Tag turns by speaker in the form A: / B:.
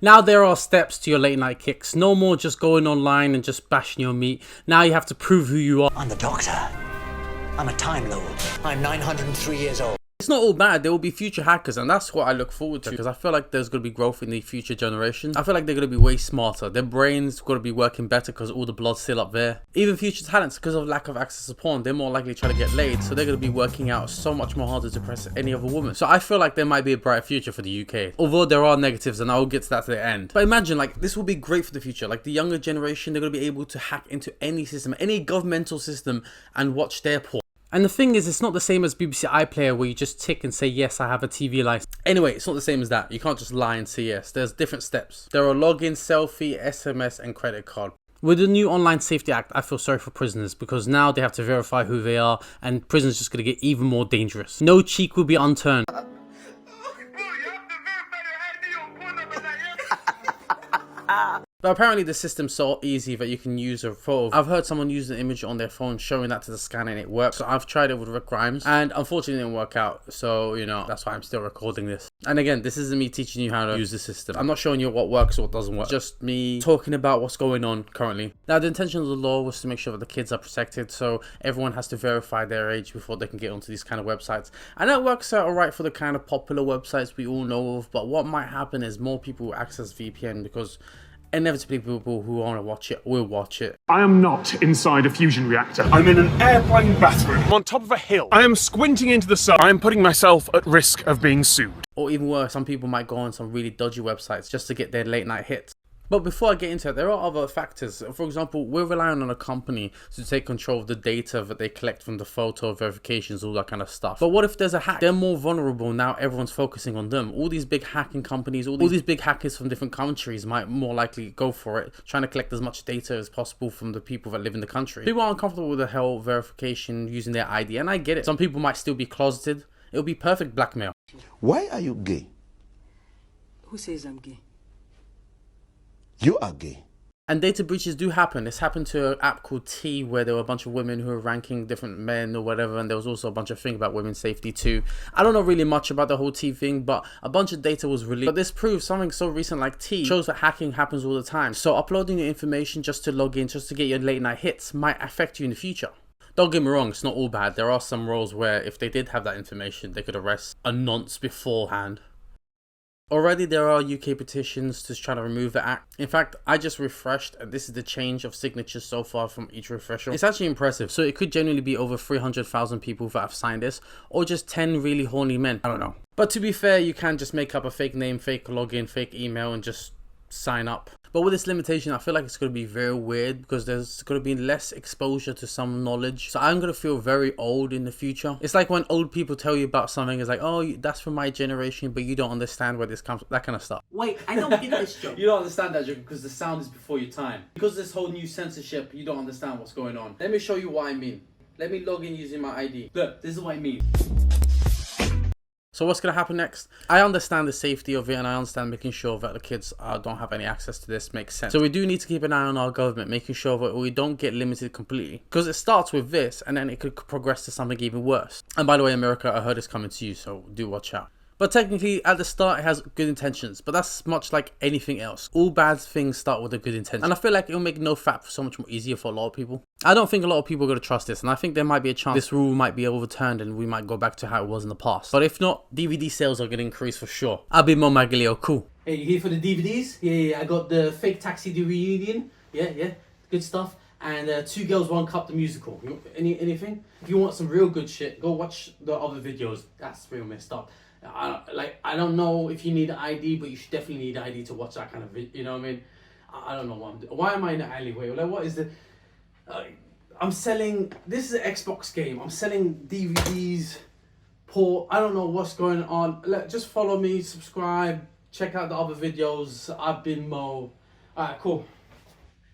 A: Now there are steps to your late night kicks. No more just going online and just bashing your meat. Now you have to prove who you are.
B: I'm the Doctor. I'm a Time Lord. I'm 903 years old.
A: It's not all bad. There will be future hackers, and that's what I look forward to, because I feel like there's going to be growth in the future generations. I feel like they're going to be way smarter. Their brains going to be working better because all the blood's still up there. Even future talents, because of lack of access to porn, they're more likely to try to get laid, so they're going to be working out so much more harder to impress any other woman. So I feel like there might be a bright future for the UK, although there are negatives, and I'll get to that to the end. But imagine, like, this will be great for the future. Like, the younger generation, they're going to be able to hack into any system, any governmental system, and watch their porn. And the thing is, it's not the same as BBC iPlayer where you just tick and say, yes, I have a TV license. Anyway, it's not the same as that. You can't just lie and say yes. There's different steps. There are login, selfie, SMS, and credit card. With the new Online Safety Act, I feel sorry for prisoners because now they have to verify who they are, and prisoners are just going to get even more dangerous. No cheek will be unturned. But apparently the system's so easy that you can use a photo. I've heard someone use an image on their phone, showing that to the scanner, and it works. So I've tried it with Rick Grimes, and unfortunately it didn't work out. So, you know, that's why I'm still recording this. And again, this isn't me teaching you how to use the system. I'm not showing you what works or what doesn't work. Just me talking about what's going on currently. Now, the intention of the law was to make sure that the kids are protected. So everyone has to verify their age before they can get onto these kind of websites. And that works out alright for the kind of popular websites we all know of. But what might happen is more people will access VPN because inevitably people who want to watch it will watch it.
C: I am not inside a fusion reactor. I'm in an airplane bathroom. I'm on top of a hill. I am squinting into the sun. I am putting myself at risk of being sued.
A: Or even worse, some people might go on some really dodgy websites just to get their late night hits. But before I get into it, there are other factors. For example, we're relying on a company to take control of the data that they collect from the photo verifications, all that kind of stuff. But what if there's a hack? They're more vulnerable now. Everyone's focusing on them. All these big hacking companies, all these big hackers from different countries might more likely go for it, trying to collect as much data as possible from the people that live in the country. People aren't comfortable with the whole verification using their ID, and I get it. Some people might still be closeted. It'll be perfect blackmail.
D: Why are you gay?
E: Who says I'm gay?
D: You are gay.
A: And data breaches do happen. It's happened to an app called T, where there were a bunch of women who were ranking different men or whatever, and there was also a bunch of things about women's safety too. I don't know really much about the whole T thing, but a bunch of data was released. But this proves something so recent like T shows that hacking happens all the time. So uploading your information just to log in, just to get your late night hits, might affect you in the future. Don't get me wrong, it's not all bad. There are some roles where if they did have that information, they could arrest a nonce beforehand. Already there are UK petitions to try to remove the act. In fact, I just refreshed and this is the change of signatures so far from each refresher. It's actually impressive. So it could genuinely be over 300,000 people that have signed this, or just 10 really horny men. I don't know. But to be fair, you can just make up a fake name, fake login, fake email and just sign up. But with this limitation, I feel like it's going to be very weird because there's going to be less exposure to some knowledge. So I'm going to feel very old in the future. It's like when old people tell you about something, it's like, oh, that's from my generation, but you don't understand where this comes from, that kind of stuff.
E: Wait, I don't get this joke.
A: You don't understand that joke because the sound is before your time. Because this whole new censorship, you don't understand what's going on. Let me show you what I mean. Let me log in using my ID. Look, this is what I mean. So what's going to happen next? I understand the safety of it and I understand making sure that the kids don't have any access to this makes sense. So we do need to keep an eye on our government, making sure that we don't get limited completely. Because it starts with this and then it could progress to something even worse. And by the way, America, I heard it's coming to you, so do watch out. But technically, at the start, it has good intentions. But that's much like anything else. All bad things start with a good intention. And I feel like it'll make no fap so much more easier for a lot of people. I don't think a lot of people are going to trust this. And I think there might be a chance this rule might be overturned and we might go back to how it was in the past. But if not, DVD sales are going to increase for sure. I'll be more Magaleo. Cool.
E: Hey, you here for the DVDs? Yeah, I got the Fake Taxi the Reunion. Yeah, good stuff. And Two Girls, One Cup, the musical. Anything? If you want some real good shit, go watch the other videos. That's real messed up. I don't know if you need an ID, but you should definitely need an ID to watch that kind of video. You know what I mean? I don't know what I'm doing. Why am I in the alleyway? Like, what is the? I'm selling. This is an Xbox game. I'm selling DVDs. I don't know what's going on. Just follow me, subscribe, check out the other videos. I've been Mo. Alright, cool.